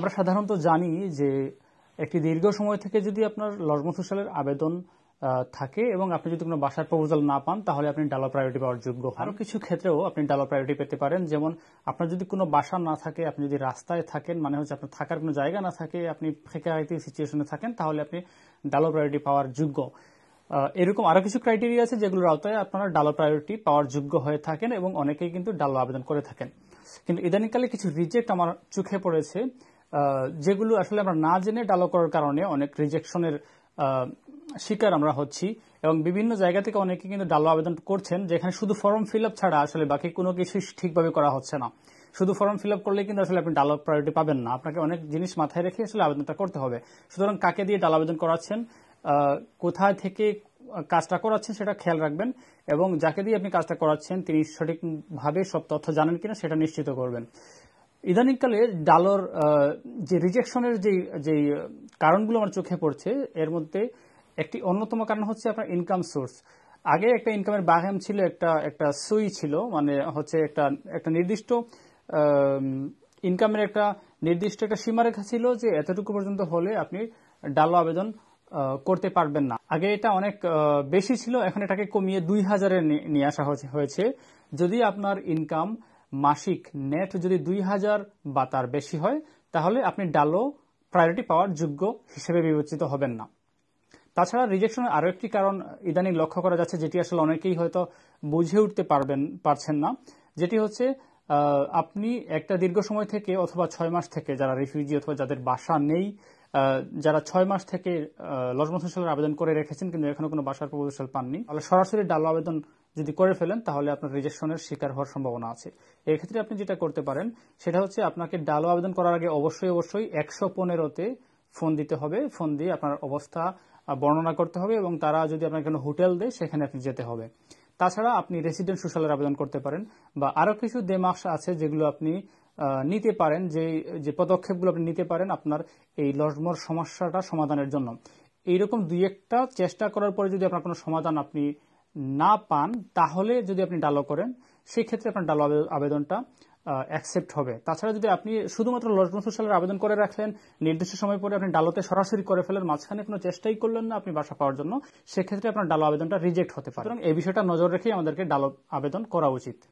আমরা সাধারণত জানি যে একটি দীর্ঘ সময় থেকে যদি আপনার লজমা সোশ্যালের আবেদন থাকে এবং আপনি যদি কোনো বাসার প্রপোজাল না পান তাহলে আপনি ডালো প্রায়োরিটি পাওয়ার যোগ্য হন। আরও কিছু ক্ষেত্রেও আপনি ডালো প্রায়োরিটি পেতে পারেন, যেমন আপনার যদি কোনো বাসা না থাকে, আপনি যদি রাস্তায় থাকেন, মানে হচ্ছে আপনার থাকার কোনো জায়গা না থাকে, আপনি ফেকারিটি সিচুয়েশনে থাকেন, তাহলে আপনি ডালো প্রায়োরিটি পাওয়ার যোগ্য। এরকম আরো কিছু ক্রাইটেরিয়া আছে যেগুলোর আওতায় আপনারা ডালো প্রায়োরিটি পাওয়ার যোগ্য হয়ে থাকেন এবং অনেকেই কিন্তু ডালো আবেদন করে থাকেন। কিন্তু ইদানিংকালে কিছু রিজেক্ট আমার চোখে পড়েছে, যেগুলো আসলে আমরা না জেনে ডালো করার কারণে অনেক রিজেকশনের শিকার আমরা হচ্ছি এবং বিভিন্ন জায়গা থেকে অনেকে কিন্তু ডালো আবেদন করছেন যেখানে শুধু ফর্ম ফিল আপ ছাড়া আসলে বাকি কোনো কিছু ঠিকভাবে করা হচ্ছে না। শুধু ফর্ম ফিল আপ করলে কিন্তু আসলে আপনি ডালো প্রায়োরিটি পাবেন না, আপনাকে অনেক জিনিস মাথায় রেখে আসলে আবেদনটা করতে হবে। সুতরাং কাকে দিয়ে ডালো আবেদন করাচ্ছেন, কোথায় থেকে কাজটা করাচ্ছেন সেটা খেয়াল রাখবেন এবং যাকে দিয়ে আপনি কাজটা করাচ্ছেন তিনি সঠিকভাবে সব তথ্য জানেন কিনা সেটা নিশ্চিত করবেন। ইদানিংকালে ডালোর যে রিজেকশনের যে কারণগুলো আমার চোখে পড়ছে এর মধ্যে একটি অন্যতম কারণ হচ্ছে আপনার ইনকাম সোর্স। আগে একটা ইনকামের বাহাম ছিল, একটা সুই ছিল, মানে হচ্ছে একটা নির্দিষ্ট ইনকামের একটা নির্দিষ্ট একটা সীমারেখা ছিল যে এতটুকু পর্যন্ত হলে আপনি ডালো আবেদন করতে পারবেন না। আগে এটা অনেক বেশি ছিল, এখন এটাকে কমিয়ে 2000-এ নিয়ে আসা হয়েছে। যদি আপনার ইনকাম মাসিক নেট যদি 2000 বা তার বেশি হয় তাহলে আপনি ডালো প্রায়োরিটি পাওয়ার যোগ্য হিসেবে বিবেচিত হবেন না। তাছাড়া রিজেকশনের আরো একটি কারণ ইদানিং লক্ষ্য করা যাচ্ছে, যেটি আসলে অনেকেই হয়তো বুঝে উঠতে পারছেন না, যেটি হচ্ছে আপনি একটা দীর্ঘ সময় থেকে অথবা 6 মাস থেকে, যারা রিফিউজি অথবা যাদের বাসা নেই, যারা 6 মাস থেকে লজমা সোশ্যালের আবেদন করে রেখেছেন কিন্তু এখনো কোনো বাসার প্রপোজাল পাননি, তাহলে সরাসরি ডালো আবেদন যদি করে ফেলেন তাহলে আপনার রিজেকশনের শিকার হওয়ার সম্ভাবনা আছে। এই ক্ষেত্রে আপনি যেটা করতে পারেন সেটা হচ্ছে আপনাকে ডালো আবেদন করার আগে অবশ্যই 115-তে ফোন দিতে হবে। ফোন দিয়ে আপনার অবস্থা বর্ণনা করতে হবে এবং তারা যদি আপনাকে কোনো হোটেল দেয় সেখানে আপনি যেতে হবে। তাছাড়া আপনি রেসিডেন্ট সোশ্যালের আবেদন করতে পারেন বা আরো কিছু দেমাস আছে যেগুলো আপনি নিতে পারেন, যে পদক্ষেপগুলো আপনি নিতে পারেন আপনার এই লজমার সমস্যাটা সমাধানের জন্য। এইরকম দুই একটা চেষ্টা করার পরে যদি আপনার কোনো সমাধান আপনি না পান তাহলে যদি আপনি ডালো করেন সেক্ষেত্রে আপনার ডালো আবেদনটা অ্যাকসেপ্ট হবে। তাছাড়া যদি আপনি শুধুমাত্র লজমা সোশ্যালের আবেদন করে রাখলেন, নির্দিষ্ট সময় পরে আপনি ডালোতে সরাসরি করে ফেলেন, মাঝখানে কোনো চেষ্টাই করলেন না আপনি বাসা পাওয়ার জন্য, সেক্ষেত্রে আপনার ডালো আবেদনটা রিজেক্ট হতে পারে। সুতরাং এই বিষয়টা নজর রেখেই আমাদেরকে ডালো আবেদন করা উচিত।